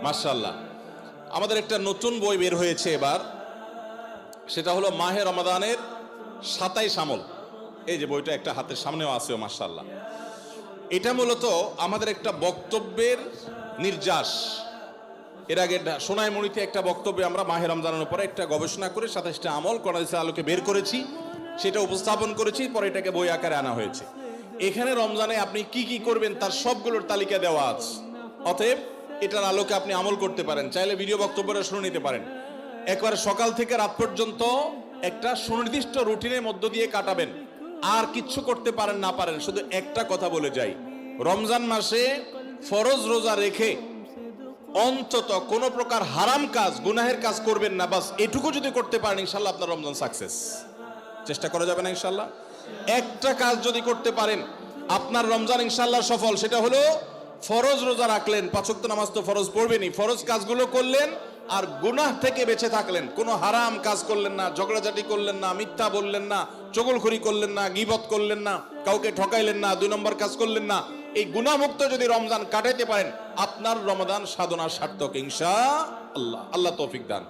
মাশাআল্লাহ, আমাদের একটা নতুন বই বের হয়েছে এবার, সেটা হলো মাহে রমাদানের 27 আমল। এই যে বইটা একটা হাতের সামনেও আছে, মাশাআল্লাহ। এটা মূলত আমাদের একটা বক্তব্যের নির্যাস। এর আগে সোনাইমুড়িতে একটা বক্তব্যে আমরা মাহে রমজানের উপরে একটা গবেষণা করে 27টা আমল কোরআনের আলোকে বের করেছি, সেটা উপস্থাপন করেছি, পরে এটাকে বই আকারে আনা হয়েছে। এখানে রমজানে আপনি কি কি করবেন তার সবগুলোর তালিকা দেওয়া আছে। অতএব এটার আলোকে আপনি আমল করতে পারেন, চাইলে ভিডিও বক্তব্যটা শুনে নিতে পারেন। একবার সকাল থেকে রাত পর্যন্ত একটা সুনির্দিষ্ট রুটিনের মধ্য দিয়ে কাটাবেন, আর কিচ্ছু করতে পারেন না পারেন, শুধু একটা কথা বলে যাই, রমজান মাসে ফরজ রোজা রেখে অন্তত কোন প্রকার হারাম কাজ, গুনাহের কাজ করবেন না। বাস এটুকু যদি করতে পারেন, ইনশাল্লাহ আপনার রমজান সাকসেস। চেষ্টা করা যাবে না ইনশাল্লাহ? একটা কাজ যদি করতে পারেন, আপনার রমজান ইনশাল্লাহ সফল। সেটা হলো ফরজ রোজা রাখলেন, 5 ওয়াক্ত নামাজ তো ফরজ পড়বেনই, ফরজ কাজগুলো করলেন, আর গুনাহ থেকে বেঁচে থাকলেন। কোনো হারাম কাজ করলেন না, ঝগড়াঝাটি করলেন না, মিথ্যা বললেন না, চগলখড়ি করলেন না, গীবত করলেন না, কাউকে ঠকাইলেন না, 2 নম্বর কাজ করলেন না। এই গুনাহমুক্ত যদি রমজান কাটাইতে পারেন, আপনার রমাদান সাধনা সার্থক ইনশাআল্লাহ। আল্লাহ তৌফিক দান।